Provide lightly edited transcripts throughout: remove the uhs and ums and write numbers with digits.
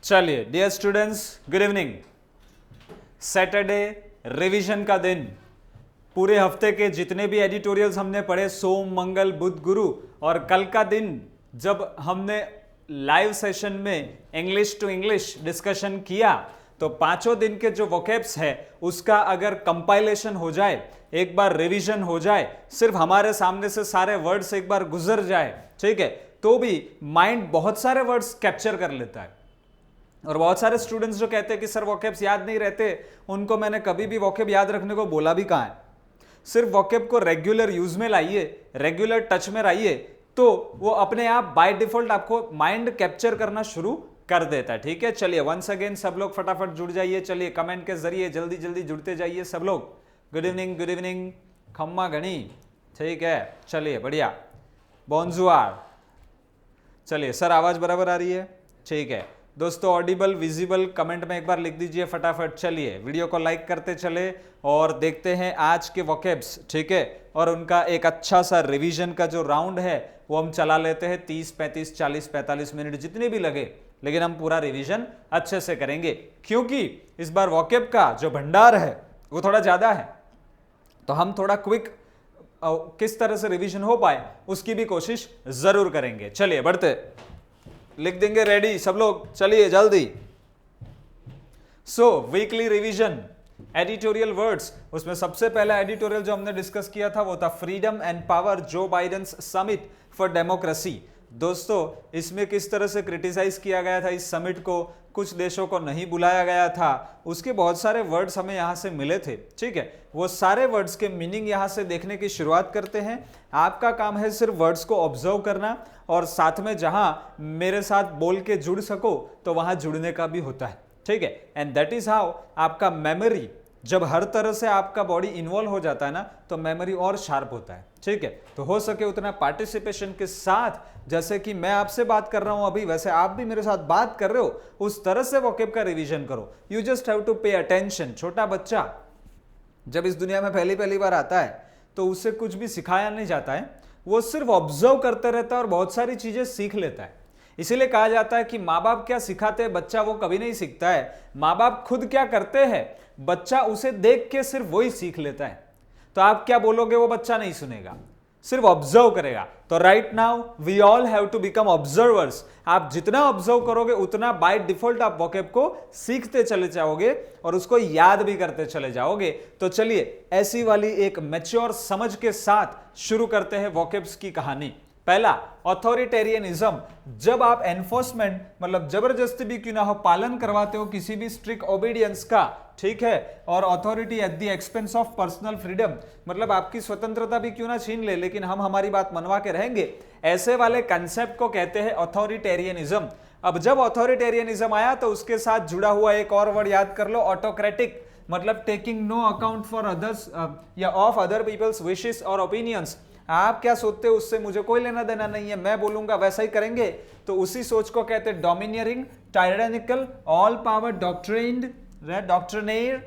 चलिए dear students, good evening. Saturday revision का दिन। पूरे हफ्ते के जितने भी एडिटोरियल्स हमने पढ़े, सोम मंगल बुध गुरु, और कल का दिन जब हमने लाइव सेशन में इंग्लिश टू इंग्लिश डिस्कशन किया, तो पांचों दिन के जो वोकैब्स है उसका अगर कंपाइलेशन हो जाए, एक बार रिवीजन हो जाए, सिर्फ हमारे सामने से सारे वर्ड्स एक बार गुजर जाए, ठीक है, तो भी माइंड बहुत सारे वर्ड्स कैप्चर कर लेता है। और बहुत सारे स्टूडेंट्स जो कहते हैं कि सर वोकैब्स याद नहीं रहते, उनको मैंने कभी भी वोकैब याद रखने को बोला भी कहाँ है। सिर्फ वोकैब को रेगुलर यूज में लाइए, रेगुलर टच में लाइए, तो वो अपने आप बाय डिफॉल्ट आपको माइंड कैप्चर करना शुरू कर देता है। ठीक है, चलिए वंस अगेन सब लोग फटाफट जुड़ जाइए। चलिए कमेंट के जरिए जल्दी जल्दी जुड़ते जाइए सब लोग। गुड इवनिंग खम्मा घनी, ठीक है, चलिए बढ़िया, बोंजुआर। चलिए सर आवाज बराबर आ रही है, ठीक है दोस्तों, ऑडिबल विजिबल कमेंट में एक बार लिख दीजिए फटाफट। चलिए वीडियो को लाइक करते चले और देखते हैं आज के वोकैब्स, ठीक है, और उनका एक अच्छा सा रिवीजन का जो राउंड है वो हम चला लेते हैं। 30 35 40 45 मिनट जितने भी लगे, लेकिन हम पूरा रिवीजन अच्छे से करेंगे, क्योंकि इस बार वोकैब का जो भंडार है वो थोड़ा ज्यादा है, तो हम थोड़ा क्विक किस तरह से रिवीजन हो पाए उसकी भी कोशिश जरूर करेंगे। चलिए बढ़ते, लिख देंगे रेडी सब लोग, चलिए जल्दी। सो वीकली रिवीजन एडिटोरियल वर्ड्स, उसमें सबसे पहला एडिटोरियल जो हमने डिस्कस किया था वो था फ्रीडम एंड पावर, जो बाइडेंस समिट फॉर डेमोक्रेसी। दोस्तों इसमें किस तरह से क्रिटिसाइज किया गया था इस समिट को, कुछ देशों को नहीं बुलाया गया था, उसके बहुत सारे वर्ड्स हमें यहां से मिले थे, ठीक है, वो सारे वर्ड्स के मीनिंग यहां से देखने की शुरुआत करते हैं। आपका काम है सिर्फ वर्ड्स को ऑब्जर्व करना, और साथ में जहां मेरे साथ बोल के जुड़ सको तो वहां जुड़ने का भी होता है, ठीक है, एंड दैट इज हाउ आपका मेमोरी, जब हर तरह से आपका बॉडी इन्वॉल्व हो जाता है ना, तो मेमोरी और शार्प होता है, ठीक है। तो हो सके उतना पार्टिसिपेशन के साथ, जैसे कि मैं आपसे बात कर रहा हूं अभी, वैसे आप भी मेरे साथ बात कर रहे हो, उस तरह से वोकैब का रिवीजन करो। You just have to pay attention. छोटा बच्चा जब इस दुनिया में पहली बार आता है तो उसे कुछ भी सिखाया नहीं जाता है, वो सिर्फ ऑब्जर्व करते रहता है और बहुत सारी चीजें सीख लेता है। इसीलिए कहा जाता है कि माँ बाप क्या सिखाते हैं बच्चा वो कभी नहीं सीखता है, माँ बाप खुद क्या करते हैं बच्चा उसे देख के सिर्फ वही सीख लेता है। तो आप क्या बोलोगे वो बच्चा नहीं सुनेगा, सिर्फ ऑब्जर्व करेगा। तो right now we all have to become observers. आप जितना ऑब्जर्व करोगे उतना बाय डिफॉल्ट आप वोकैब को सीखते चले जाओगे और उसको याद भी करते चले जाओगे। तो चलिए ऐसी वाली एक मैच्योर समझ के साथ शुरू करते हैं वोकैब्स की कहानी। पहला, ऑथोरिटेरियनिज्म। जब आप एनफोर्समेंट मतलब जबरदस्ती भी क्यों ना हो पालन करवाते हो किसी भी स्ट्रिक्ट ओबीडियंस का, ठीक है, और authority at the expense of personal freedom, मतलब आपकी स्वतंत्रता भी क्यों ना छीन ले लेकिन हम हमारी बात मनवा के रहेंगे, ऐसे वाले कंसेप्ट को कहते हैं ऑथोरिटेरियनिज्म। अब जब ऑथोरिटेरियनिज्म आया तो उसके साथ जुड़ा हुआ एक और वर्ड याद कर लो, ऑटोक्रेटिक, मतलब taking no account for others या ऑफ अदर पीपल्स विशेस और ओपिनियंस। आप क्या सोचते हो उससे मुझे कोई लेना देना नहीं है, मैं बोलूंगा वैसा ही करेंगे। तो उसी सोच को कहते हैं डोमिनियरिंग, टायरेनिकल, ऑल पावर डॉक्ट्रिन्ड, डॉक्ट्रिनेर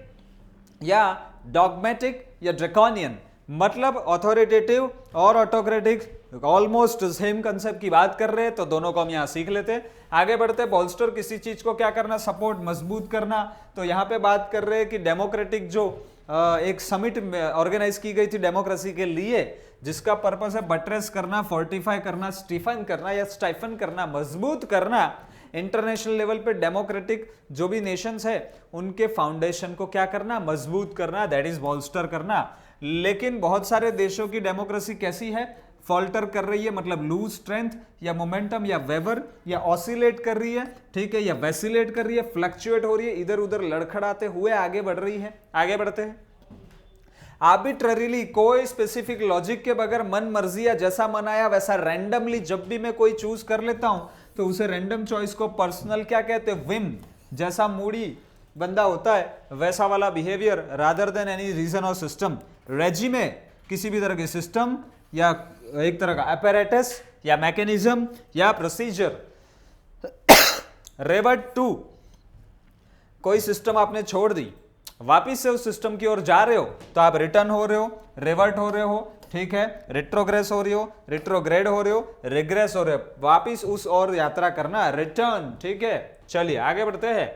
या डॉगमेटिक या ड्रैकोनियन। मतलब ऑथोरिटेटिव और ऑटोक्रेटिक ऑलमोस्ट सेम कंसेप्ट की बात कर रहे हैं, तो दोनों को हम यहां सीख लेते हैं। आगे बढ़ते, बोल्स्टर, किसी चीज को क्या करना, सपोर्ट, मजबूत करना। तो यहां पे बात कर रहे हैं कि डेमोक्रेटिक जो एक समिट ऑर्गेनाइज की गई थी डेमोक्रेसी के लिए, जिसका पर्पस है बट्रेस करना, फोर्टिफाई करना, स्टीफन करना या स्टाइफन करना, मजबूत करना। इंटरनेशनल लेवल पे डेमोक्रेटिक जो भी नेशंस है उनके फाउंडेशन को क्या करना, मजबूत करना, दैट इज बोल्स्टर करना। लेकिन बहुत सारे देशों की डेमोक्रेसी कैसी है, फॉल्टर कर रही है, मतलब लूज स्ट्रेंथ या मोमेंटम या वेवर या ऑसिलेट कर रही है, ठीक है, या वैसिलेट कर रही है, फ्लक्चुएट हो रही है, इधर उधर लड़खड़ाते हुए आगे बढ़ रही है। आगे बढ़ते हैं, आर्बिट्ररीली, कोई स्पेसिफिक लॉजिक के बगैर मन मर्जी या जैसा मन आया वैसा रैंडमली जब भी मैं कोई चूज कर लेता हूं तो उसे रैंडम चॉइस को पर्सनल क्या कहते हैं, विम, जैसा मूडी बंदा होता है वैसा वाला behaviour, rather than any reason और सिस्टम। रेजिमे, किसी भी तरह के सिस्टम या एक तरह का अपैरेटस या मैकेनिज्म या प्रोसीजर। रेवर्ट टू, कोई सिस्टम आपने छोड़ दी, वापिस से उस सिस्टम की ओर जा रहे हो तो आप रिटर्न हो रहे हो, रिवर्ट हो रहे हो, ठीक है, रिट्रोग्रेस हो रही हो, रिट्रोग्रेड हो रहे हो, रिग्रेस हो रहे हो, वापिस उस और यात्रा करना, रिटर्न, ठीक है, चलिए आगे बढ़ते हैं।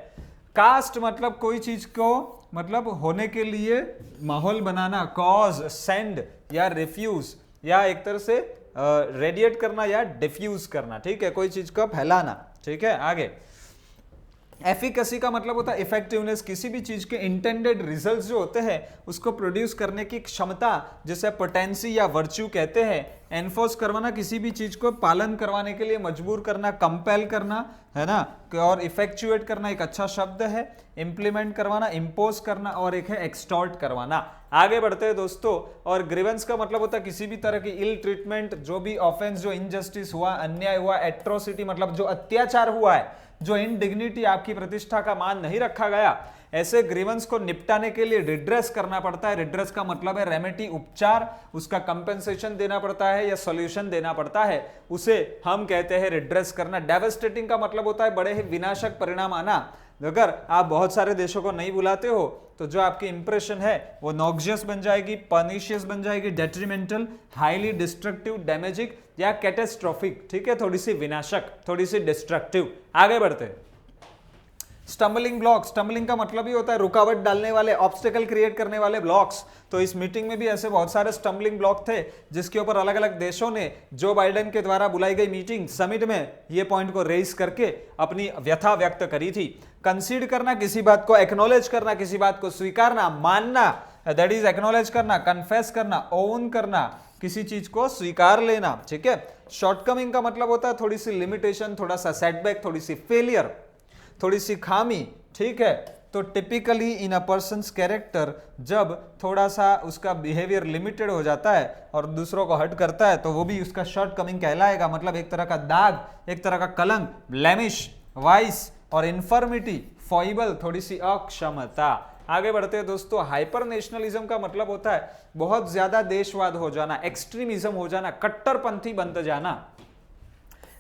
कास्ट मतलब कोई चीज को मतलब होने के लिए माहौल बनाना, कॉज, सेंड या रिफ्यूज, या एक तरह से रेडिएट करना या डिफ्यूज करना, ठीक है, कोई चीज को फैलाना, ठीक है। आगे एफिकेसी का मतलब होता है इफेक्टिवनेस, किसी भी चीज के इंटेंडेड रिजल्ट्स जो होते हैं उसको प्रोड्यूस करने की क्षमता, जिसे पोटेंसी या वर्च्यू कहते हैं। एनफोर्स करवाना, किसी भी चीज को पालन करवाने के लिए मजबूर करना, कंपेल करना, है ना। और इफेक्चुएट करना एक अच्छा शब्द है। इंप्लीमेंट करवाना, इंपोज करना, और एक है एक्सटॉर्ट करवाना। आगे बढ़ते हैं दोस्तों। और ग्रीवेंस का मतलब होता है किसी भी तरह की इल ट्रीटमेंट, जो भी ऑफेंस, जो इनजस्टिस हुआ, अन्याय हुआ, एट्रोसिटी मतलब जो अत्याचार हुआ है, जो इनडिग्निटी, आपकी प्रतिष्ठा का मान नहीं रखा गया, ऐसे ग्रीवेंस को निपटाने के लिए रिड्रेस करना पड़ता है। रिड्रेस का मतलब है रेमेडी, उपचार, उसका कंपेंसेशन देना पड़ता है या सॉल्यूशन देना पड़ता है, उसे हम कहते हैं रिड्रेस करना। डेवास्टेटिंग का मतलब होता है बड़े ही विनाशक परिणाम आना। अगर आप बहुत सारे देशों को नहीं बुलाते हो तो जो आपकी इंप्रेशन है वो नॉक्सियस बन जाएगी, पर्निशियस बन जाएगी, डेट्रीमेंटल, हाईली डिस्ट्रक्टिव, डैमेजिंग या कैटेस्ट्रोफिक, ठीक है, थोड़ी सी विनाशक, थोड़ी सी डिस्ट्रक्टिव। आगे बढ़ते हैं। स्टम्बलिंग ब्लॉक, स्टम्बलिंग का मतलब ही होता है रुकावट डालने वाले, ऑब्स्टेकल क्रिएट करने वाले ब्लॉक्स। तो इस मीटिंग में भी ऐसे बहुत सारे स्टम्बलिंग ब्लॉक थे जिसके ऊपर अलग अलग देशों ने जो बाइडेन के द्वारा बुलाई गई मीटिंग, समिट में ये पॉइंट को रेज करके अपनी व्यथा व्यक्त करी थी। कंसीड करना, किसी बात को एक्नॉलेज करना, किसी बात को स्वीकारना, मानना, दैट इज एक्नॉलेज करना, कन्फेस करना, ओन करना, किसी चीज को स्वीकार लेना, ठीक है। शॉर्टकमिंग का मतलब होता है थोड़ी सी लिमिटेशन, थोड़ा सा सेटबैक, थोड़ी सी फेलियर, थोड़ी सी खामी, ठीक है। तो टिपिकली इन अ पर्सन्स कैरेक्टर, जब थोड़ा सा उसका बिहेवियर लिमिटेड हो जाता है और दूसरों को हर्ट करता है तो वो भी उसका शॉर्ट कमिंग कहलाएगा। मतलब एक तरह का दाग, एक तरह का कलंक, ब्लेमिश, वाइस और इन्फर्मिटी, फॉइबल, थोड़ी सी अक्षमता। आगे बढ़ते हैं दोस्तों। हाइपर नेशनलिज्म का मतलब होता है बहुत ज्यादा देशवाद हो जाना, एक्सट्रीमिज्म हो जाना, कट्टरपंथी बन जाना।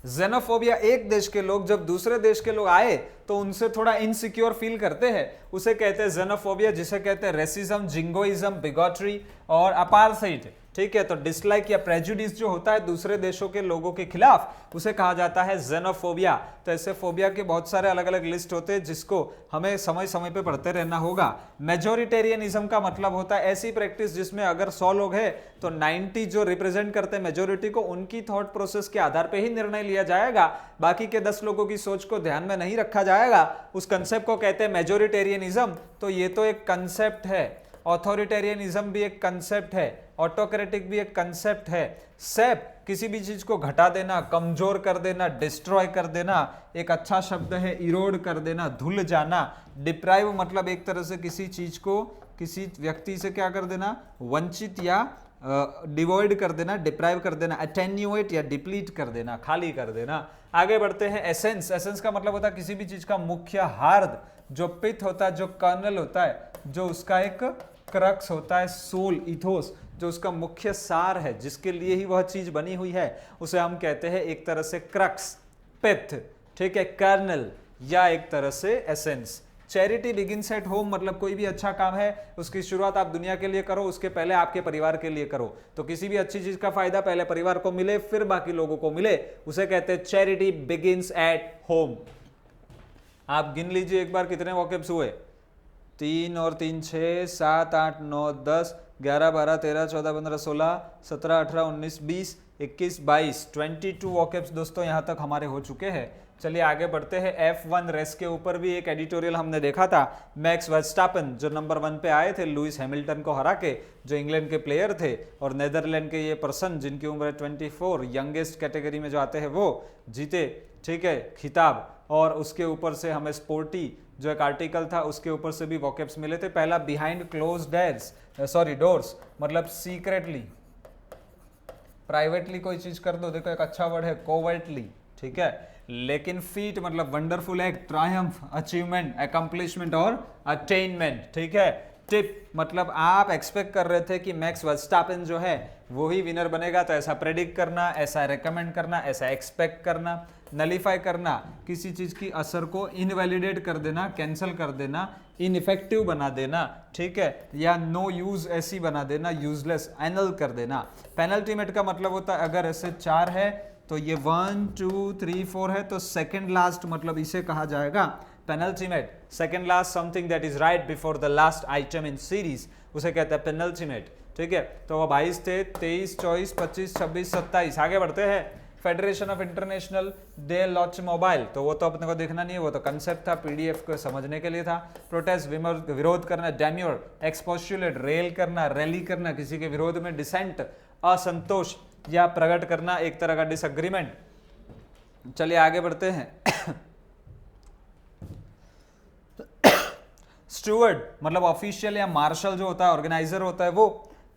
जेनोफोबिया, एक देश के लोग जब दूसरे देश के लोग आए तो उनसे थोड़ा इनसिक्योर फील करते हैं, उसे कहते हैं जेनोफोबिया, जिसे कहते हैं रेसिज्म, जिंगोइज्म, बिगॉटरी और अपार्थाइड, ठीक है। तो डिसलाइक या प्रेजुडिस जो होता है दूसरे देशों के लोगों के खिलाफ, उसे कहा जाता है जेनोफोबिया। तो ऐसे फोबिया के बहुत सारे अलग अलग लिस्ट होते हैं जिसको हमें समय समय पे पढ़ते रहना होगा। मेजोरिटेरियनिज्म का मतलब होता है ऐसी प्रैक्टिस जिसमें अगर 100 लोग हैं तो 90 जो रिप्रेजेंट करते हैं मेजोरिटी को, उनकी थॉट प्रोसेस के आधार पे ही निर्णय लिया जाएगा, बाकी के 10 लोगों की सोच को ध्यान में नहीं रखा जाएगा। उस कंसेप्ट को कहते हैं मेजोरिटेरियनिज्म। तो ये तो एक कंसेप्ट है। ऑथोरिटेरियनिज्म भी एक कंसेप्ट है, ऑटोक्रेटिक भी एक कंसेप्ट है। सेप, किसी भी चीज को घटा देना, कमजोर कर देना, डिस्ट्रॉय कर देना, एक अच्छा शब्द है। इरोड कर देना, धुल जाना। डिप्राइव मतलब एक तरह से किसी चीज को किसी व्यक्ति से क्या कर देना, वंचित या डिवॉइड कर देना, डिप्राइव कर देना। अटेन्यूएट या डिप्लीट कर देना, खाली कर देना। आगे बढ़ते हैं। एसेंस, एसेंस का मतलब होता है किसी भी चीज का मुख्य हार्द, जो पिथ होता है, जो कर्नल होता है, जो उसका एक क्रक्स होता है, सोल, इथोस, जो उसका मुख्य सार है, जिसके लिए ही वह चीज बनी हुई है, उसे हम कहते हैं एक तरह से क्रक्स, पिथ, ठीक है, कर्नल, या एक तरह से essence. Charity begins at home, मतलब कोई भी अच्छा काम है उसकी शुरुआत आप दुनिया के लिए करो, उसके पहले आपके परिवार के लिए करो। तो किसी भी अच्छी चीज का फायदा पहले परिवार को मिले फिर बाकी लोगों को मिले, उसे कहते हैं चैरिटी बिगिंस एट होम। आप गिन लीजिए एक बार कितने वोकैब्स हुए। 3 और 3 6 7 8 9 10 11 12 13 14 15 16 17 18 19 20 21 22 22 वोकैब्स दोस्तों यहाँ तक हमारे हो चुके हैं। चलिए आगे बढ़ते हैं। F1 रेस के ऊपर भी एक एडिटोरियल हमने देखा था। मैक्स वर्स्टापेन जो नंबर 1 पे आए थे लुइस हैमिल्टन को हरा के, जो इंग्लैंड के प्लेयर थे, और नेदरलैंड के ये पर्सन जिनकी उम्र है 24, यंगेस्ट कैटेगरी में जो आते हैं वो जीते, ठीक है, खिताब। और उसके ऊपर से हमें स्पोर्टी जो एक आर्टिकल था उसके ऊपर से भी वोकैब्स मिले थे। पहला बिहाइंड क्लोज डोर्स मतलब सीक्रेटली, प्राइवेटली कोई चीज कर दो, देखो एक अच्छा वर्ड है कोवर्टली, ठीक है। लेकिन फीट मतलब wonderful act, Triumph, achievement, accomplishment और अटेनमेंट, ठीक है। टिप मतलब आप एक्सपेक्ट कर रहे थे कि मैक्स वर्स्टापेन जो है वो ही विनर बनेगा, तो ऐसा प्रेडिक्ट करना, ऐसा रेकमेंड करना, ऐसा एक्सपेक्ट करना। नलीफाई करना, किसी चीज की असर को इनवैलिडेट कर देना, कैंसिल कर देना, इनइफेक्टिव बना देना, ठीक है, या नो यूज ऐसी बना देना, यूजलेस, एनल कर देना। पेनल्टी मेट का मतलब होता है अगर ऐसे 4 है तो ये 1 2 3 4 है, तो सेकंड लास्ट मतलब इसे कहा जाएगा penultimate. Second last something that is right before the last item in series, उसे कहते हैं पेनल्टीमेट। ठीक है, तो वो 22 थे, 23 24 25 26 27। आगे बढ़ते हैं। Federation of international day launch mobile, तो वो तो अपने को देखना नहीं है, वो तो कंसेप्ट था, पीडीएफ को समझने के लिए था। प्रोटेस्ट विरोध करना, डेम्योर एक्सपोस्टुलेट रेल करना, रैली करना, किसी के विरोध में डिसेंट असंतोष या प्रकट करना, एक तरह का डिसएग्रीमेंट। चलिए आगे बढ़ते हैं। स्टूवर्ड मतलब ऑफिशियल या मार्शल जो होता है, ऑर्गेनाइजर होता है वो।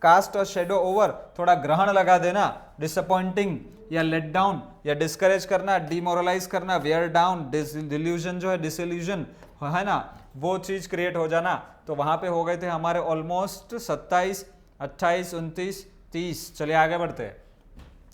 कास्ट और शेडो ओवर थोड़ा ग्रहण लगा देना, डिसअपॉइंटिंग या लेट डाउन या डिस्करेज करना, डिमोरलाइज करना, वेयर डाउन, डिल्यूजन जो है डिसइल्यूजन है ना, वो चीज क्रिएट हो जाना। तो वहां पे हो गए थे हमारे ऑलमोस्ट 27 28 29 30। चलिए आगे बढ़ते हैं।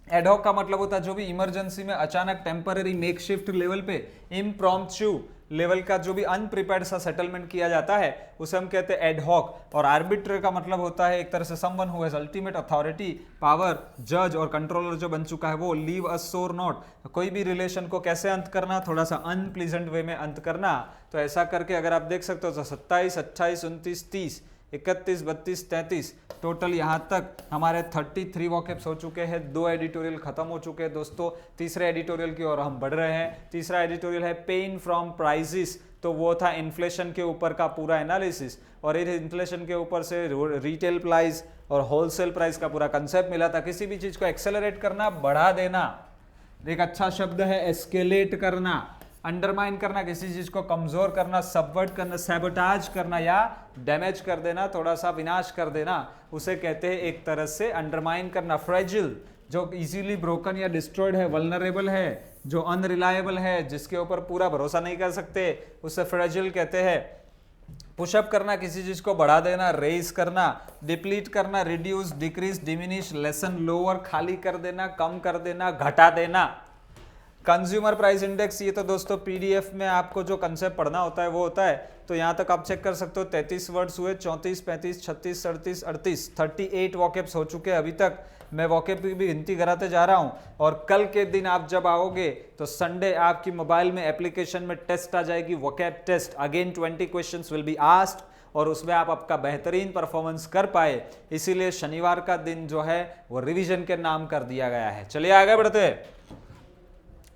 एडहॉक का मतलब होता है जो भी इमरजेंसी में अचानक टेम्पररी मेकशिफ्ट लेवल पे इम्प्रॉम्प्चू लेवल का जो भी अनप्रिपेयर्ड सा सेटलमेंट किया जाता है उसे हम कहते हैं एडहॉक। और आर्बिट्रेटर का मतलब होता है एक तरह से someone who has ultimate authority power, जज और कंट्रोलर जो बन चुका है वो। लीव अ सोर नोट, कोई भी रिलेशन को कैसे अंत करना, थोड़ा सा अनप्लीजेंट वे में अंत करना। तो ऐसा करके अगर आप देख सकते हो तो 27 28 29 30 31 32 33 टोटल यहाँ तक हमारे 33 वॉकअप्स हो चुके हैं। 2 एडिटोरियल खत्म हो चुके हैं दोस्तों। तीसरे एडिटोरियल की ओर हम बढ़ रहे हैं। तीसरा एडिटोरियल है पेन फ्रॉम प्राइजेस, तो वो था इन्फ्लेशन के ऊपर का पूरा एनालिसिस। और इस इन्फ्लेशन के ऊपर से रिटेल प्राइस और होलसेल प्राइस का पूरा कंसेप्ट मिला था। किसी भी चीज को एक्सेलरेट करना, बढ़ा देना, एक अच्छा शब्द है एस्केलेट करना। अंडरमाइन करना, किसी चीज को कमजोर करना, सबवर्ट करना, सैबोटाज करना या डैमेज कर देना, थोड़ा सा विनाश कर देना, उसे कहते हैं एक तरह से अंडरमाइन करना। फ्रेजिल जो इजीली ब्रोकन या डिस्ट्रॉयड है, वल्नरेबल है, जो अनरिलायबल है, जिसके ऊपर पूरा भरोसा नहीं कर सकते, उसे फ्रेजिल कहते हैं। पुशअप करना, किसी चीज को बढ़ा देना, रेज करना। डिप्लीट करना, reduce, decrease, diminish, lesson, lower, खाली कर देना, कम कर देना, घटा देना। कंज्यूमर प्राइस इंडेक्स, ये तो दोस्तों पीडीएफ में आपको जो कंसेप्ट पढ़ना होता है वो होता है। तो यहाँ तक आप चेक कर सकते हो। 33 वर्ड्स हुए, 34 35 36 37 38 38 वॉकअप्स हो चुके हैं अभी तक। मैं वॉकअप की भी गिनती कराते जा रहा हूँ। और कल के दिन आप जब आओगे तो संडे आपकी मोबाइल में एप्लीकेशन में टेस्ट आ जाएगी, vocab test. Again 20 questions will be asked और उसमें आप आपका बेहतरीन परफॉर्मेंस कर पाए, इसीलिए शनिवार का दिन जो है वो रिवीजन के नाम कर दिया गया है। चलिए आगे बढ़ते हैं।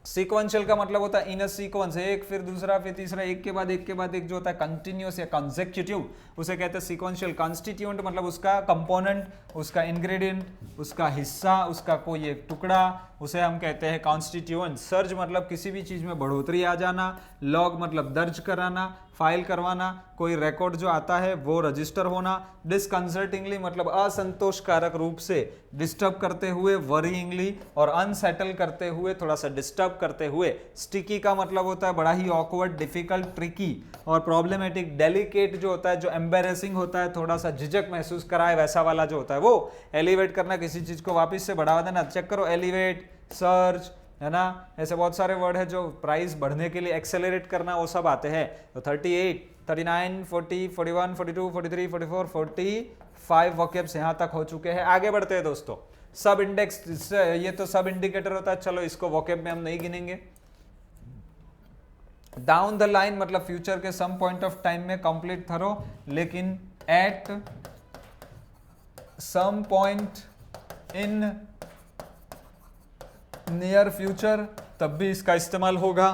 सीक्वेंशियल का मतलब होता है इन अ सीक्वेंस, एक फिर दूसरा फिर तीसरा, एक के बाद एक के बाद एक जो होता है कंटिन्यूअस या कंसेक्यूटिव, उसे कहते हैं सीक्वेंशियल। कॉन्स्टिट्यूएंट मतलब उसका कंपोनेंट, उसका इंग्रेडिएंट, उसका हिस्सा, उसका कोई एक टुकड़ा, उसे हम कहते हैं कॉन्स्टिट्यूएंट। सर्ज मतलब किसी भी चीज में बढ़ोतरी आ जाना। लॉग मतलब दर्ज कराना, फाइल करवाना, कोई रिकॉर्ड जो आता है वो रजिस्टर होना। डिस्कंसर्टिंगली मतलब असंतोषकारक रूप से, डिस्टर्ब करते हुए, वरीइंगली और अनसेटल करते हुए, थोड़ा सा डिस्टर्ब करते हुए। स्टिकी का मतलब होता है बड़ा ही ऑकवर्ड, डिफिकल्ट, ट्रिकी और प्रॉब्लमेटिक। डेलिकेट जो होता है, जो एम्बेरेसिंग होता है, थोड़ा सा झिझक महसूस कराए वैसा वाला जो होता है वो। एलिवेट करना, किसी चीज को वापस से बढ़ावा देना। चेक करो, एलिवेट, सर्च, है ना, ऐसे बहुत सारे वर्ड है जो प्राइस बढ़ने के लिए एक्सेलरेट करना, वो सब आते हैं। तो 38 39 40 41 42 43 44 45 वॉकअप्स यहाँ तक हो चुके हैं। आगे बढ़ते हैं दोस्तों। सब इंडेक्स, ये तो सब इंडिकेटर होता है, चलो इसको वॉकअप में हम नहीं गिनेंगे। डाउन द लाइन मतलब फ्यूचर के सम पॉइंट ऑफ टाइम में कंप्लीट थरो, लेकिन at some point in near future तब भी इसका इस्तेमाल होगा।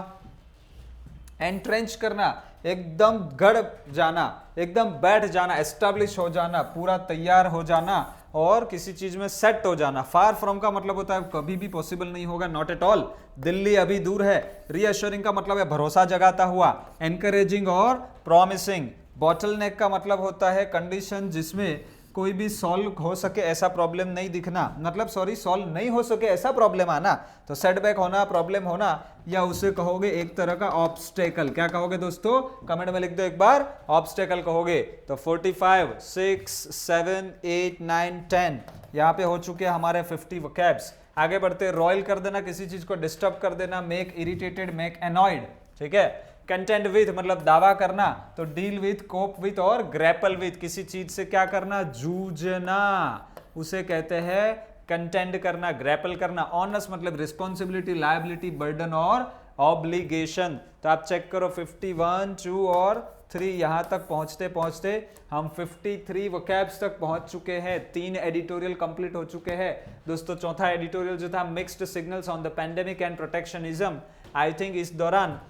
एंट्रेंच करना, एकदम गड़ जाना, एकदम बैठ जाना, एस्टैब्लिश हो जाना, पूरा तैयार हो जाना और किसी चीज में सेट हो जाना। फार फ्रॉम का मतलब होता है कभी भी पॉसिबल नहीं होगा, नॉट एट ऑल, दिल्ली अभी दूर है। रीअश्योरिंग का मतलब है भरोसा जगाता हुआ। एनकरेजिंग और प्रॉमिसिंग। बॉटलनेक का मतलब होता है कंडीशन जिसमें कोई भी सॉल्व हो सके ऐसा प्रॉब्लम नहीं दिखना, मतलब सॉल्व नहीं हो सके ऐसा प्रॉब्लम आना। तो सेटबैक होना, प्रॉब्लम होना, या उसे कहोगे एक तरह का ऑब्स्टेकल। क्या कहोगे दोस्तों, कमेंट में लिख दो एक बार, ऑब्स्टेकल कहोगे। तो 45 6 7 8 9 10 यहाँ पे हो चुके हैं हमारे 50 वोकैब्स। आगे बढ़ते, रॉयल कर देना, किसी चीज को डिस्टर्ब कर देना। मेक इरिटेटेड, मेक एनॉयड, ठीक है। कंटेंट विथ मतलब दावा करना, तो डील विथ, कोप विथ और ग्रैपल विथ, किसी चीज से क्या करना, जूझना, उसे कहते हैं कंटेंड करना, ग्रैपल करना, ऑनस मतलब रिस्पॉन्सिबिलिटी, लायबिलिटी, बर्डन और ऑब्लिगेशन। तो आप चेक करो 51, 2 और 3 यहां तक पहुंचते पहुंचते हम 53 वोकैब्स तक पहुंच चुके हैं। 3 एडिटोरियल कंप्लीट हो चुके हैं दोस्तों। चौथा एडिटोरियल जो था mixed signals on the pandemic and protectionism, I think इस दौरान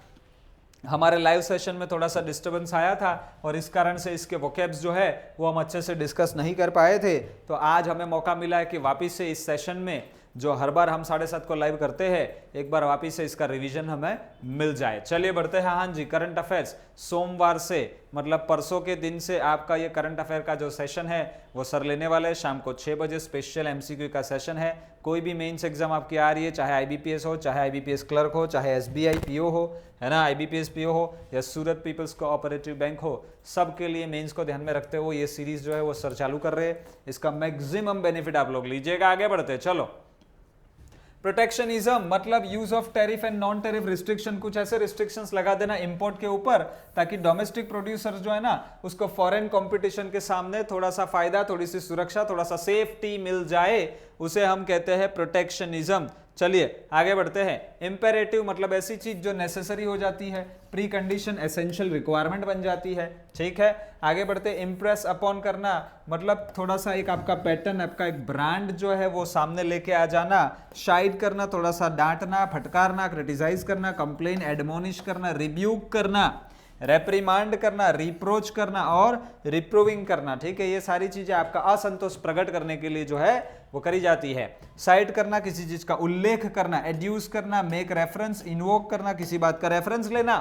हमारे लाइव सेशन में थोड़ा सा डिस्टर्बेंस आया था और इस कारण से इसके वोकैब्स जो है वो हम अच्छे से डिस्कस नहीं कर पाए थे। तो आज हमें मौका मिला है कि वापस से इस सेशन में जो हर बार हम 7:30 को लाइव करते हैं, एक बार वापस से इसका रिवीजन हमें मिल जाए। चलिए बढ़ते हैं। हाँ जी, करंट अफेयर्स सोमवार से मतलब परसों के दिन से आपका ये करंट अफेयर का जो सेशन है वो सर लेने वाले हैं। शाम को 6 बजे स्पेशल एमसीक्यू का सेशन है। कोई भी मेंस एग्जाम आपकी आ रही है, चाहे आईबीपीएस हो, चाहे आईबीपीएस क्लर्क हो, चाहे एसबीआई पीओ हो, है ना, आईबीपीएस पीओ हो या सूरत पीपल्स कोऑपरेटिव बैंक हो, सबके लिए मेंस को ध्यान में रखते हुए ये सीरीज जो है वो सर चालू कर रहे हैं। इसका मैक्सिमम बेनिफिट आप लोग लीजिएगा। आगे बढ़ते चलो। प्रोटेक्शनिज्म मतलब use of tariff and non tariff restriction, कुछ ऐसे रिस्ट्रिक्शंस लगा देना इंपोर्ट के ऊपर ताकि डोमेस्टिक प्रोड्यूसर जो है ना उसको फॉरेन कंपटीशन के सामने थोड़ा सा फायदा, थोड़ी सी सुरक्षा, थोड़ा सा सेफ्टी मिल जाए, उसे हम कहते हैं प्रोटेक्शनिज्म। चलिए आगे बढ़ते हैं। इंपेरेटिव मतलब ऐसी चीज जो नेसेसरी हो जाती है, प्री कंडीशन एसेंशियल रिक्वायरमेंट बन जाती है, ठीक है। आगे बढ़ते हैं। इम्प्रेस अपॉन करना मतलब थोड़ा सा एक आपका पैटर्न, आपका एक ब्रांड जो है वो सामने लेके आ जाना। शाइड करना, थोड़ा सा डांटना, फटकारना, क्रिटिसाइज करना, कंप्लेन, एडमोनिश करना, रिब्यूक करना, रेप्रीमांड करना, रिप्रोच करना और रिप्रूविंग करना, ठीक है। ये सारी चीजें आपका असंतोष प्रकट करने के लिए जो है वो करी जाती है। साइट करना, किसी चीज का उल्लेख करना, एड्यूस करना, मेक रेफरेंस, इन्वोक करना, किसी बात का रेफरेंस लेना।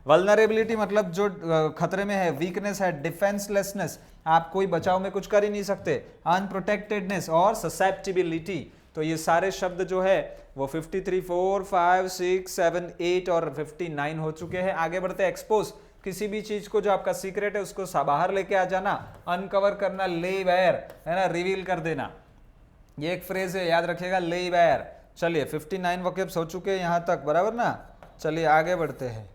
वल्नरेबिलिटी मतलब जो खतरे में है, वीकनेस है, डिफेंसलेसनेस, आप कोई बचाव में कुछ कर ही नहीं सकते, अनप्रोटेक्टेडनेस और ससेप्टिबिलिटी। तो ये सारे शब्द जो है वो 53, 4, 5, 6, 7, 8 और 59 हो चुके हैं। आगे बढ़ते हैं। एक्सपोज, किसी भी चीज को जो आपका सीक्रेट है उसको बाहर लेके आ जाना। अनकवर करना, ले बेयर, है ना, रिवील कर देना, ये एक फ्रेज है, याद रखिएगा, ले बेयर। चलिए 59 वोकैब्स हो चुके हैं यहां तक, बराबर ना। चलिए आगे बढ़ते हैं।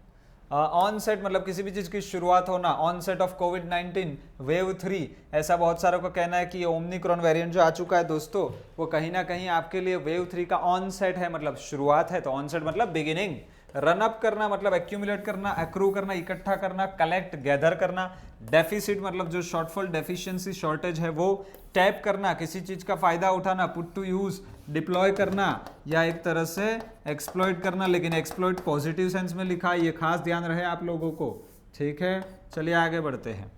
ऑनसेट मतलब किसी भी चीज की शुरुआत होना। ऑनसेट ऑफ कोविड-19 वेव 3, ऐसा बहुत सारों को कहना है कि ये ओमिक्रॉन वेरिएंट जो आ चुका है दोस्तों, वो कहीं ना कहीं आपके लिए वेव 3 का ऑनसेट है, मतलब शुरुआत है। तो ऑनसेट मतलब बिगिनिंग। रन अप करना मतलब एक्यूमुलेट करना, एक्रू करना, इकट्ठा करना, कलेक्ट, गैदर करना। डेफिसिट मतलब जो शॉर्टफॉल, डेफिशिएंसी, शॉर्टेज है वो। टैप करना, किसी चीज का फायदा उठाना। पुट टू यूज, डिप्लॉय करना या एक तरह से एक्सप्लॉइट करना, लेकिन एक्सप्लॉइट पॉजिटिव सेंस में लिखा है, ये खास ध्यान रहे आप लोगों को, ठीक है। चलिए आगे बढ़ते हैं।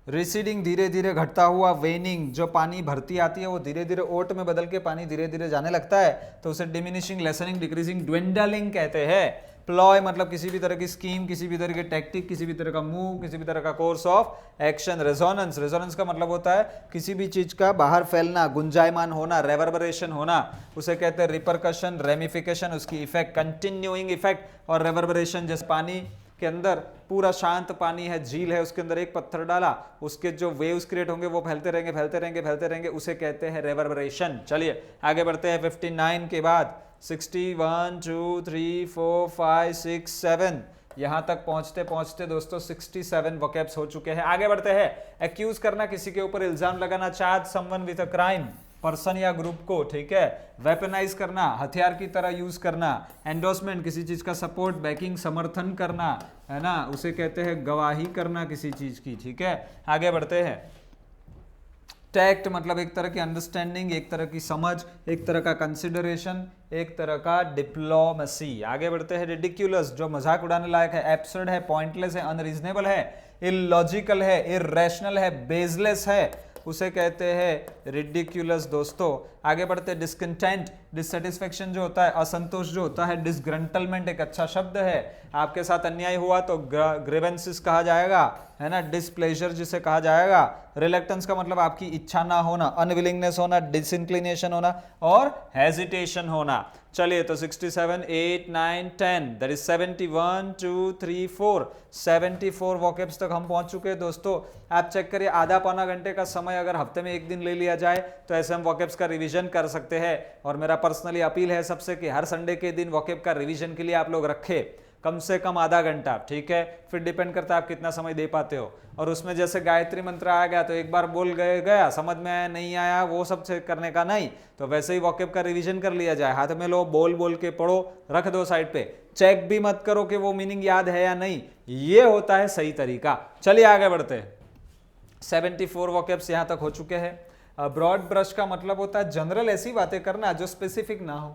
रिसीडिंग धीरे धीरे घटता हुआ, वेनिंग जो पानी भरती आती है वो धीरे धीरे ओट में बदल के पानी धीरे धीरे जाने लगता है, तो उसे डिमिनिशिंग, लेसनिंग, डिक्रीजिंग, ड्वेंडलिंग कहते हैं। प्लॉय मतलब किसी भी तरह की स्कीम, किसी भी तरह की टैक्टिक, किसी भी तरह का मूव, किसी भी तरह का course of action. Resonance, resonance का मतलब होता है किसी भी चीज का बाहर फैलना, गुंजायमान होना, रेवर्बरेशन होना, उसे कहते हैं रिपरकशन, रेमिफिकेशन, उसकी इफेक्ट, कंटिन्यूइंग इफेक्ट और रेवर्बरेशन। जैसे पानी के अंदर पूरा शांत पानी है, झील है, उसके अंदर एक पत्थर डाला, उसके जो वेव्स क्रिएट होंगे वो फैलते रहेंगे, फैलते रहेंगे, फैलते रहेंगे, उसे कहते हैं रेवर्बरेशन। चलिए आगे बढ़ते हैं। 59 के बाद 61, 2, 3, 4, 5, 6, 7 यहां तक पहुंचते पहुंचते दोस्तों 67 वोकैब्स हो चुके हैं। आगे बढ़ते हैं। एक्यूज करना, किसी के ऊपर इल्जाम लगाना। Charge someone with a crime, person या ग्रुप को, ठीक है। वेपनाइज करना, हथियार की तरह यूज करना। एंडोर्समेंट, किसी चीज का सपोर्ट, बैकिंग, समर्थन करना, है ना, उसे कहते हैं गवाही करना किसी चीज की, ठीक है। आगे बढ़ते हैं। टैक्ट मतलब एक तरह की अंडरस्टैंडिंग, एक तरह की समझ, एक तरह का कंसिडरेशन, एक तरह का डिप्लोमेसी। आगे बढ़ते हैं। रिडिक्यूलस जो मजाक उड़ाने लायक है, एब्सर्ड है, पॉइंटलेस है, अनरीजनेबल है, इलॉजिकल है, इररेशनल है, बेसलेस है, उसे कहते हैं रिडिक्यूलस दोस्तों। आगे बढ़ते हैं। डिस्कंटेंट, डिससेटिस्फेक्शन जो होता है, असंतोष जो होता है। डिसग्रंटलमेंट एक अच्छा शब्द है, आपके साथ अन्याय हुआ तो ग्रीवेंसेस कहा जाएगा, है ना। डिसप्लेजर जिसे कहा जाएगा। रिलेक्टेंस का मतलब आपकी इच्छा ना होना, अनविलिंगनेस होना, डिसइंक्लिनेशन होना और हेजिटेशन होना। चलिए तो 67, 8, 9, 10 दैट इज 71, 2, 3, 4 74 वोकैब्स तक हम पहुंच चुके हैं दोस्तों। आप चेक करिए, आधा पौना घंटे का समय अगर हफ्ते में एक दिन ले लिया जाए तो ऐसे हम वोकैब्स का रिवीजन कर सकते हैं। और मेरा पर्सनली अपील है सबसे कि हर संडे के दिन वोकैब का रिवीजन के लिए आप लोग रखें। कम से कम आधा घंटा, ठीक है, फिर डिपेंड करता है आप कितना समय दे पाते हो। और उसमें जैसे गायत्री मंत्र आ गया तो एक बार बोल गया, समझ में आया नहीं आया वो सब से करने का नहीं, तो वैसे ही वॉकेब का रिवीजन कर लिया जाए, हाथ में लो, बोल बोल के पढ़ो, रख दो साइड पे, चेक भी मत करो कि वो मीनिंग याद है या नहीं, ये होता है सही तरीका। चलिए आगे बढ़ते हैं। 74 वॉकेब्स यहां तक हो चुके हैं। ब्रॉड ब्रश का मतलब होता है जनरल ऐसी बातें करना जो स्पेसिफिक ना हो,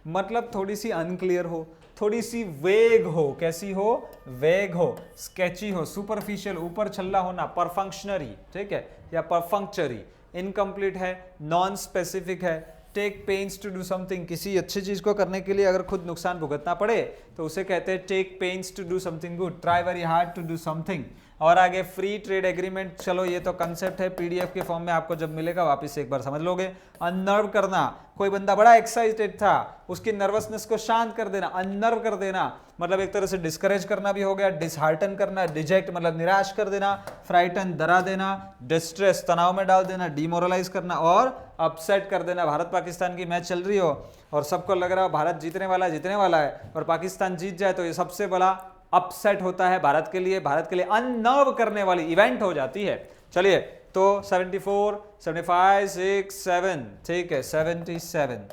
मतलब थोड़ी सी अनक्लियर हो, थोड़ी सी वेग हो, कैसी हो, वेग हो, स्केची हो, सुपरफिशियल, ऊपर छल्ला होना, परफंक्शनरी, ठीक है, या परफंक्चरी, इनकम्प्लीट है, नॉन स्पेसिफिक है, take pains to do something, किसी अच्छी चीज को करने के लिए अगर खुद नुकसान भुगतना पड़े तो उसे कहते हैं take pains to do something good, try very hard to do something. और आगे फ्री ट्रेड एग्रीमेंट, चलो ये तो कंसेप्ट है, पीडीएफ के फॉर्म में आपको जब मिलेगा वापस से एक बार समझ लोगे। अनर्व करना, कोई बंदा बड़ा एक्साइटेड था, उसकी नर्वसनेस को शांत कर देना, अनर्व कर देना, मतलब एक तरह से डिस्करेज करना भी हो गया, डिसहार्टन करना, डिजेक्ट मतलब निराश कर देना, फ्राइटन डरा देना, डिस्ट्रेस तनाव में डाल देना, डिमोरलाइज करना, और अपसेट कर देना। भारत पाकिस्तान की मैच चल रही हो और सबको लग रहा है भारत जीतने वाला है और पाकिस्तान जीत जाए तो ये सबसे बड़ा अपसेट होता है भारत के लिए अननर्व करने वाली इवेंट हो जाती है। चलिए तो 74, 75, 6, 7, ठीक है, 77।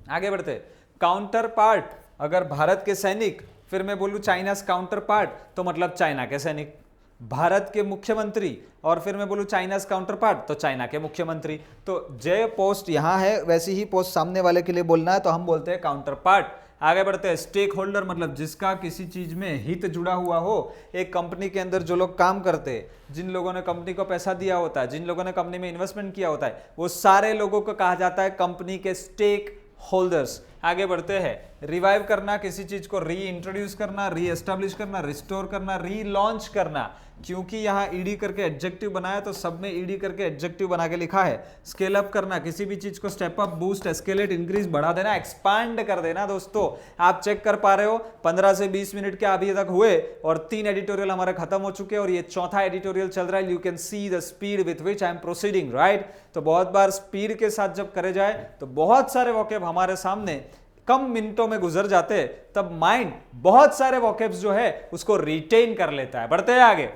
आगे बढ़ते। काउंटर पार्ट, अगर भारत के सैनिक, फिर मैं बोलूं चाइना काउंटर पार्ट तो मतलब चाइना के सैनिक, भारत के मुख्यमंत्री और फिर मैं बोलूं चाइना काउंटर पार्ट तो चाइना के मुख्यमंत्री। तो जय पोस्ट यहां है वैसी ही पोस्ट सामने वाले के लिए बोलना है तो हम बोलते हैं काउंटर पार्ट। आगे बढ़ते हैं। स्टेक होल्डर मतलब जिसका किसी चीज में हित जुड़ा हुआ हो। एक कंपनी के अंदर जो लोग काम करते हैं, जिन लोगों ने कंपनी को पैसा दिया होता है, जिन लोगों ने कंपनी में इन्वेस्टमेंट किया होता है, वो सारे लोगों को कहा जाता है कंपनी के स्टेक होल्डर्स। आगे बढ़ते हैं। रिवाइव करना, किसी चीज को री इंट्रोड्यूस करना, री एस्टेब्लिश करना, रिस्टोर करना, री लॉन्च करना। क्योंकि यहाँ ईडी करके एडजेक्टिव बनाया तो सब में ईडी करके एडजेक्टिव बना के लिखा है। स्केल अप करना, किसी भी चीज को step up, boost, escalate, increase, बढ़ा देना, एक्सपांड कर देना। दोस्तों आप चेक कर पा रहे हो 15 से 20 मिनट के अभी तक हुए और 3 एडिटोरियल हमारे खत्म हो चुके हैं और ये चौथा एडिटोरियल चल रहा है। You can see the speed with which I am proceeding, right. तो बहुत बार स्पीड के साथ जब करे जाए तो बहुत सारे वोकैब हमारे सामने कम मिनटों में गुजर जाते, तब माइंड बहुत सारे वोकैब्स जो है उसको रिटेन कर लेता है। बढ़ते हैं आगे।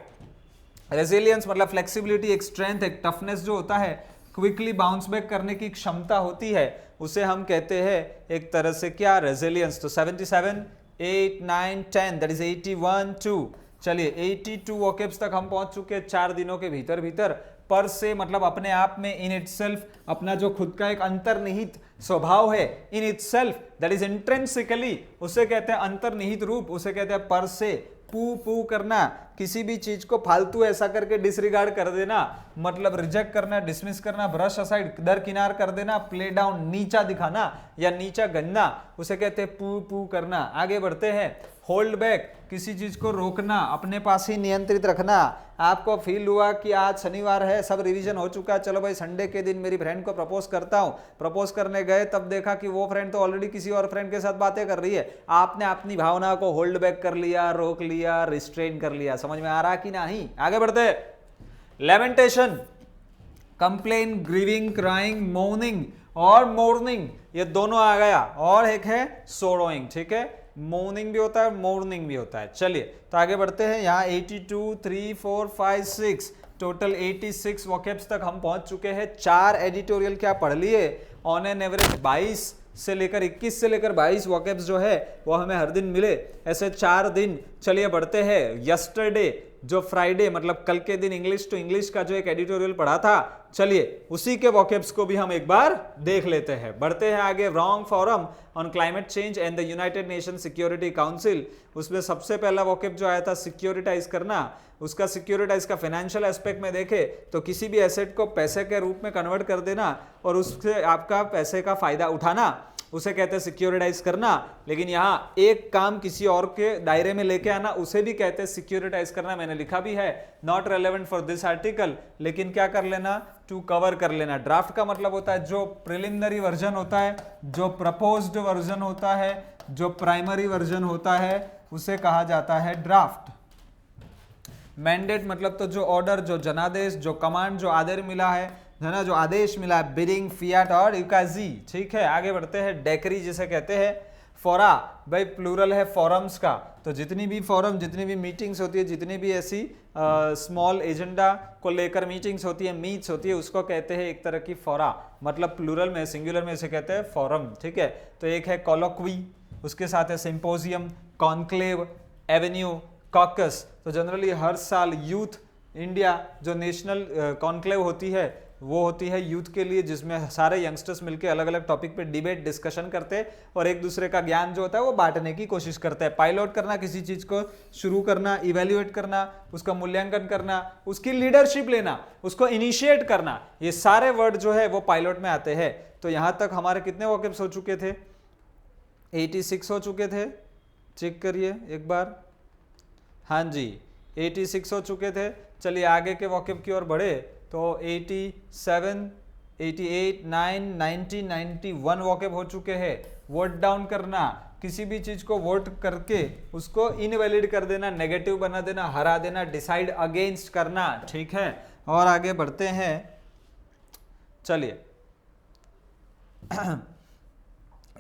रेजिलियंस मतलब फ्लेक्सिबिलिटी, एक स्ट्रेंथ, एक टफनेस जो होता है, क्विकली बाउंस बैक करने की क्षमता होती है, उसे हम कहते हैं एक तरह से क्या, रेजिलियंस। तो 77, 8, 9, 10 दैट इज 81, 2। चलिए 82 वोकैब्स तक हम पहुंच चुके हैं 4 दिनों के भीतर। पर से मतलब अपने आप में, इन इटसेल्फ, अपना जो खुद का एक अंतर्निहित स्वभाव है, in itself that is intrinsically, उसे कहते हैं अंतर्निहित रूप, उसे कहते हैं पर से। पू पू करना, किसी भी चीज को फालतू ऐसा करके डिसरिगार्ड कर देना, मतलब रिजेक्ट करना, डिसमिस करना, ब्रश असाइड, दरकिनार कर देना, प्ले डाउन, नीचा दिखाना या नीचा गनना, उसे कहते हैं पू पू करना। आगे बढ़ते हैं। होल्ड बैक, किसी चीज को रोकना, अपने पास ही नियंत्रित रखना। आपको फील हुआ कि आज शनिवार है, सब रिवीजन हो चुका है, चलो भाई संडे के दिन मेरी फ्रेंड को प्रपोज करता हूं। प्रपोज करने गए तब देखा कि वो फ्रेंड तो ऑलरेडी किसी और फ्रेंड के साथ बातें कर रही है। आपने अपनी भावना को होल्ड बैक कर लिया, रोक लिया, रिस्ट्रेन कर लिया। समझ में आ रहा कि नहीं? आगे बढ़ते। Lamentation, complain, grieving, crying, morning और मोर्निंग, ये दोनों आ गया। और एक है सोरोइंग, ठीक है, मोर्निंग भी होता है, मॉर्निंग भी होता है। चलिए तो आगे बढ़ते हैं। यहाँ 82, 3, 4, 5, 6 टोटल 86 वोकैब्स तक हम पहुंच चुके हैं। 4 एडिटोरियल क्या पढ़ लिए, ऑन एन एवरेज 21 से लेकर 22 वोकैब्स जो है वो हमें हर दिन मिले, ऐसे 4 दिन। चलिए बढ़ते हैं। यस्टरडे जो फ्राइडे मतलब कल के दिन इंग्लिश टू इंग्लिश का जो एक एडिटोरियल पढ़ा था, चलिए उसी के वोकैब्स को भी हम एक बार देख लेते हैं। बढ़ते हैं आगे। Wrong forum on climate change and the United nation security council, उसमें सबसे पहला वोकैब जो आया था सिक्योरिटाइज करना। उसका सिक्योरिटाइज का फाइनेंशियल एस्पेक्ट में देखे तो किसी भी एसेट को पैसे के रूप में कन्वर्ट कर देना और उससे आपका पैसे का फायदा उठाना, उसे कहते हैं सिक्योरिटाइज करना। लेकिन यहाँ एक काम किसी और के दायरे में लेके आना, उसे भी कहते हैं सिक्योरिटाइज करना। मैंने लिखा भी है, not relevant for this article, लेकिन क्या कर लेना, टू कवर कर लेना। ड्राफ्ट का मतलब होता है जो प्रिलिमिनरी वर्जन होता है, जो प्रपोज्ड वर्जन होता है, जो प्राइमरी वर्जन होता है, उसे कहा जाता है ड्राफ्ट। मैंडेट मतलब तो जो ऑर्डर, जो जनादेश, जो कमांड, जो आदेश मिला है ना, जो आदेश मिला है, बिडिंग, फियाट और यूकाजी, ठीक है। आगे बढ़ते हैं। डेक्री जिसे कहते हैं फोरा भाई प्लूरल है फोरम्स का, तो जितनी भी फोरम, जितनी भी मीटिंग्स होती है, जितनी भी ऐसी स्मॉल एजेंडा को लेकर मीटिंग्स होती है, मीट्स होती है, उसको कहते हैं एक तरह की फोरा, मतलब प्लूरल में, सिंगुलर में इसे कहते हैं फोरम, ठीक है। तो एक है कोलोक्वी, उसके साथ है सिंपोजियम, कॉन्क्लेव, एवेन्यू, कॉकस। तो जनरली हर साल यूथ इंडिया जो नेशनल कॉन्क्लेव होती है वो होती है यूथ के लिए, जिसमें सारे यंगस्टर्स मिलकर अलग अलग टॉपिक पे डिबेट डिस्कशन करते हैं और एक दूसरे का ज्ञान जो होता है वो बांटने की कोशिश करते हैं। पायलट करना, किसी चीज को शुरू करना, इवेल्युएट करना, उसका मूल्यांकन करना, उसकी लीडरशिप लेना, उसको इनिशिएट करना, ये सारे वर्ड जो है वो पायलट में आते हैं। तो यहां तक हमारे कितने वोकैब्स हो चुके थे? 86 हो चुके थे, चेक करिए एक बार। हाँ जी 86 हो चुके थे। चलिए आगे के वोकैब की ओर बढ़े तो 87, 88, 9, 90, 91 वोकैब हो चुके हैं। वोट डाउन करना, किसी भी चीज को वोट करके उसको इनवैलिड कर देना, नेगेटिव बना देना, हरा देना, डिसाइड अगेंस्ट करना, ठीक है। और आगे बढ़ते हैं, चलिए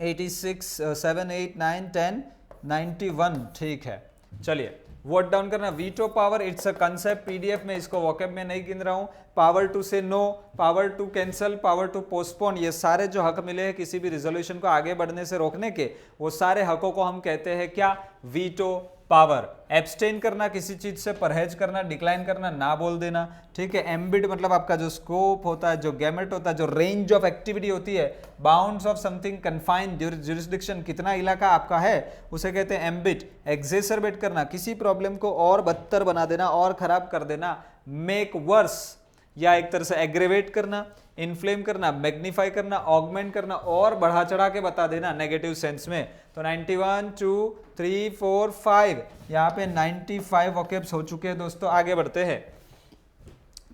86, 7, 8, 9, 10, 91, ठीक है। चलिए वोट डाउन करना, veto power, it's a concept, PDF में इसको वोकैब में नहीं गिन रहा हूं। Power to say no, power to cancel, power to postpone, ये सारे जो हक मिले हैं किसी भी रिजोल्यूशन को आगे बढ़ने से रोकने के, वो सारे हकों को हम कहते हैं क्या? Veto power. एब्सटेन करना, किसी चीज से परहेज करना, डिक्लाइन करना, ना बोल देना, ठीक है। एम्बिट मतलब आपका जो स्कोप होता है, जो गैमेट होता है, जो रेंज ऑफ एक्टिविटी होती है, bounds of something, confined jurisdiction, कितना इलाका आपका है, उसे कहते हैं एम्बिट। एक्सेसरबेट करना, किसी प्रॉब्लम को और बदतर बना देना, और खराब कर देना। मेक वर्स, या एक तरह से एग्रेवेट करना, इन्फ्लेम करना, मैग्नीफाई करना, ऑगमेंट करना, और बढ़ा चढ़ा के बता देना नेगेटिव सेंस में। तो 91, 2, 3, 4, 5, यहाँ पे 95 वोकैब्स हो चुके हैं दोस्तों। आगे बढ़ते हैं।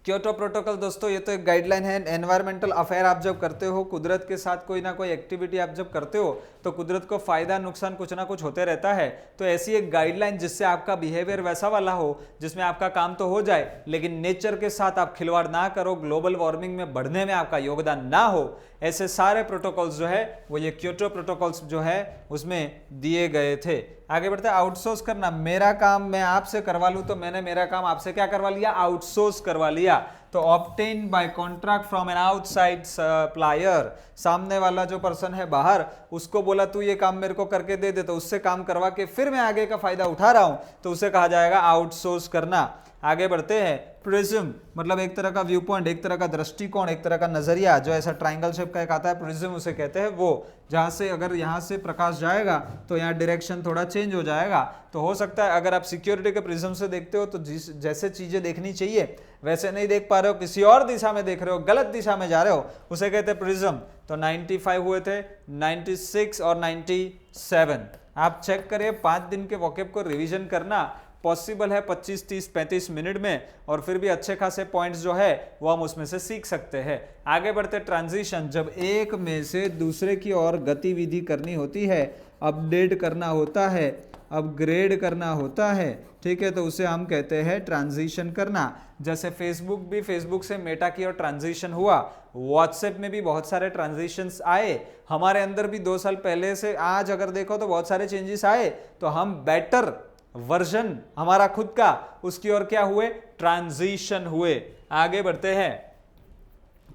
क्योटो प्रोटोकॉल दोस्तों ये तो एक गाइडलाइन है। एनवायरमेंटल अफेयर आप जब करते हो, कुदरत के साथ कोई ना कोई एक्टिविटी आप जब करते हो, तो कुदरत को फायदा नुकसान कुछ ना कुछ होते रहता है। तो ऐसी एक गाइडलाइन जिससे आपका बिहेवियर वैसा वाला हो जिसमें आपका काम तो हो जाए लेकिन नेचर के साथ आप खिलवाड़ ना करो, ग्लोबल वार्मिंग में बढ़ने में आपका योगदान ना हो, ऐसे सारे प्रोटोकॉल्स जो है वो ये क्योटो प्रोटोकॉल्स जो है उसमें दिए गए थे। आगे बढ़ते हैं। आउटसोर्स करना, मेरा काम मैं आपसे करवा लूं तो मैंने मेरा काम आपसे क्या करवा लिया? आउटसोर्स करवा लिया। तो obtain bye contract from an outside supplier, सामने वाला जो पर्सन है बाहर, उसको बोला तू ये काम मेरे को करके दे दे, तो उससे काम करवा के फिर मैं आगे का फायदा उठा रहा हूं, तो उसे कहा जाएगा आउटसोर्स करना। आगे बढ़ते हैं। प्रिज्म मतलब एक तरह का व्यू पॉइंट, एक तरह का दृष्टिकोण, एक तरह का नजरिया, जो ऐसा ट्राइंगल शेप का एक आता है प्रिज्म, उसे कहते हैं वो, जहां से अगर यहां से प्रकाश जाएगा तो यहाँ डायरेक्शन थोड़ा चेंज हो जाएगा। तो हो सकता है अगर आप सिक्योरिटी के प्रिज्म से देखते हो तो जैसे चीजें देखनी चाहिए वैसे नहीं देख पा रहे हो, किसी और दिशा में देख रहे हो, गलत दिशा में जा रहे हो, उसे कहते हैं प्रिज्म। तो 95 हुए थे, 96 और 97। आप चेक करिए 5 दिन के वोकैब को रिवीजन करना पॉसिबल है 25, 30, 35 मिनट में, और फिर भी अच्छे खासे पॉइंट्स जो है वो हम उसमें से सीख सकते हैं। आगे बढ़ते। ट्रांजिशन, जब एक में से दूसरे की ओर गतिविधि करनी होती है, अपडेट करना होता है, अपग्रेड करना होता है, ठीक है, तो उसे हम कहते हैं ट्रांजिशन करना। जैसे फेसबुक भी, फेसबुक से मेटा की ओर ट्रांजिशन हुआ, व्हाट्सएप में भी बहुत सारे ट्रांजिशंस आए, हमारे अंदर भी 2 साल पहले से आज अगर देखो तो बहुत सारे चेंजेस आए, तो हम बेटर वर्जन हमारा खुद का उसकी ओर क्या हुए? ट्रांजिशन हुए। आगे बढ़ते हैं।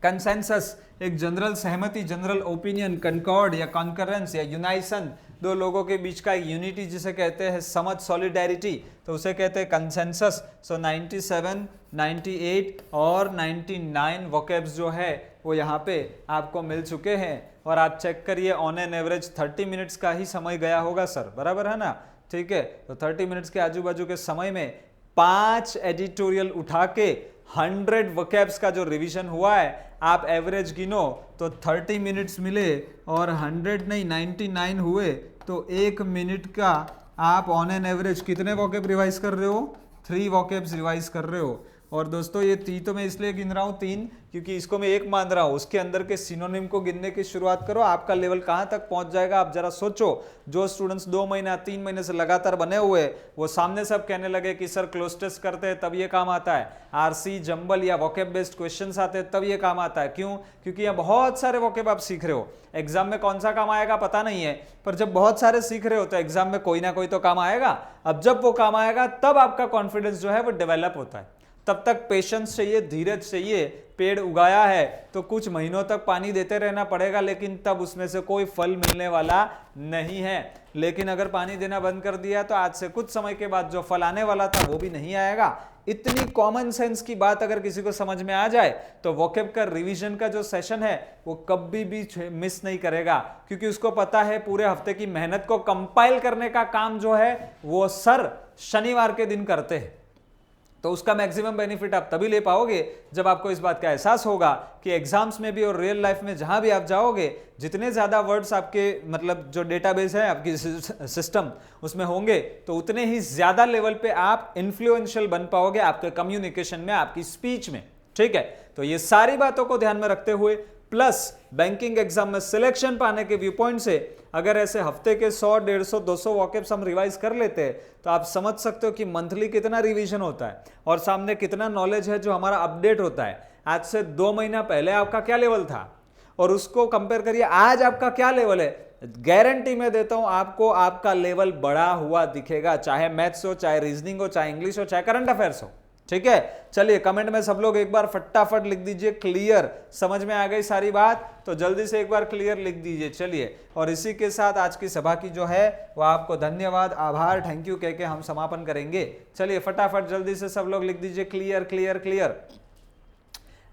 कंसेंसस, एक जनरल सहमति, जनरल ओपिनियन, कंकॉर्ड या कॉन्करेंस या यूनाइसन, दो लोगों के बीच का यूनिटी जिसे कहते हैं समझ, सॉलिडेरिटी, तो उसे कहते हैं कंसेंसस। सो 97, 98 और 99 वोकैब्स जो है वो यहाँ पे आपको मिल चुके हैं। और आप चेक करिए ऑन एन एवरेज 30 मिनट्स का ही समय गया होगा सर, बराबर है ना? ठीक है, तो 30 मिनट्स के आजू बाजू के समय में 5 एडिटोरियल उठा के 100 वोकैब्स का जो रिवीजन हुआ है, आप एवरेज गिनो तो 30 मिनट्स मिले और 100 नहीं 99 हुए, तो 1 मिनट का आप ऑन एन एवरेज कितने वोकैब रिवाइज कर रहे हो? 3 वोकैब्स रिवाइज कर रहे हो। और दोस्तों ये तो मैं इसलिए गिन रहा हूँ 3 क्योंकि इसको मैं 1 मान रहा हूँ, उसके अंदर के सिनोनिम को गिनने की शुरुआत करो, आपका लेवल कहाँ तक पहुंच जाएगा आप जरा सोचो। जो स्टूडेंट्स 2 महीना 3 महीने से लगातार बने हुए वो सामने सब कहने लगे कि सर क्लोज टेस्ट करते हैं तब ये काम आता है, आरसी जंबल या वोकेब बेस्ड क्वेश्चंस आते हैं तब ये काम आता है। क्यों? क्योंकि यहाँ बहुत सारे वोकेब आप सीख रहे हो, एग्जाम में कौन सा काम आएगा पता नहीं है, पर जब बहुत सारे सीख रहे हो तो एग्जाम में कोई ना कोई तो काम आएगा। अब जब वो काम आएगा तब आपका कॉन्फिडेंस जो है वो डेवलप होता है। तब तक पेशेंस चाहिए, धीरज चाहिए। पेड़ उगाया है तो कुछ महीनों तक पानी देते रहना पड़ेगा, लेकिन तब उसमें से कोई फल मिलने वाला नहीं है। लेकिन अगर पानी देना बंद कर दिया तो आज से कुछ समय के बाद जो फल आने वाला था वो भी नहीं आएगा। इतनी कॉमन सेंस की बात अगर किसी को समझ में आ जाए तो वोकेब का रिवीजन का जो सेशन है वो कभी भी मिस नहीं करेगा, क्योंकि उसको पता है पूरे हफ्ते की मेहनत को कंपाइल करने का काम जो है वो सर शनिवार के दिन करते हैं। तो उसका मैक्सिमम बेनिफिट आप तभी ले पाओगे जब आपको इस बात का एहसास होगा कि एग्जाम्स में भी और रियल लाइफ में जहां भी आप जाओगे जितने ज्यादा वर्ड्स आपके मतलब जो डेटाबेस है आपकी सिस्टम उसमें होंगे तो उतने ही ज्यादा लेवल पे आप इन्फ्लुएंशियल बन पाओगे आपके कम्युनिकेशन में, आपकी स्पीच में। ठीक है, तो ये सारी बातों को ध्यान में रखते हुए प्लस बैंकिंग एग्जाम में सिलेक्शन पाने के व्यू पॉइंट से अगर ऐसे हफ्ते के 100, 150, 200 वॉकेब्स हम रिवाइज कर लेते हैं तो आप समझ सकते हो कि मंथली कितना रिवीजन होता है और सामने कितना नॉलेज है जो हमारा अपडेट होता है। आज से 2 महीना पहले आपका क्या लेवल था और उसको कंपेयर करिए आज आपका क्या लेवल है। गारंटी मैं देता हूं आपको आपका लेवल बढ़ा हुआ दिखेगा, चाहे मैथ्स हो, चाहे रीजनिंग हो, चाहे इंग्लिश हो, चाहे करंट अफेयर्स हो। ठीक है, चलिए कमेंट में सब लोग एक बार फटाफट लिख दीजिए क्लियर। समझ में आ गई सारी बात? तो जल्दी से एक बार क्लियर लिख दीजिए। चलिए, और इसी के साथ आज की सभा की जो है वो आपको धन्यवाद, आभार, थैंक यू कह के हम समापन करेंगे। चलिए फटाफट जल्दी से सब लोग लिख दीजिए क्लियर क्लियर क्लियर।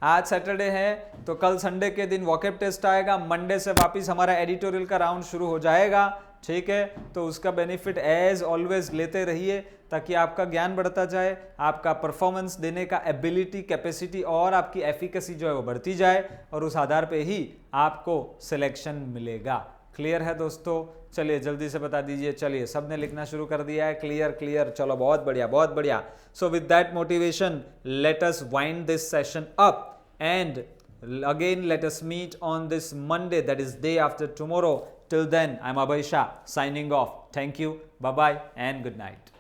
आज सैटरडे है तो कल संडे के दिन वॉकेब टेस्ट आएगा, मंडे से वापस हमारा एडिटोरियल का राउंड शुरू हो जाएगा। ठीक है, तो उसका बेनिफिट एज ऑलवेज लेते रहिए ताकि आपका ज्ञान बढ़ता जाए, आपका परफॉर्मेंस देने का एबिलिटी, कैपेसिटी और आपकी एफिकेसी जो है वो बढ़ती जाए और उस आधार पे ही आपको सिलेक्शन मिलेगा। क्लियर है दोस्तों? चलिए जल्दी से बता दीजिए। चलिए सबने लिखना शुरू कर दिया है क्लियर क्लियर। चलो बहुत बढ़िया बहुत बढ़िया। So with that motivation let us wind this session up and again let us meet on this Monday, that is day after tomorrow. Till then, I'm Abhay Shah signing off. Thank you, bye bye and good night.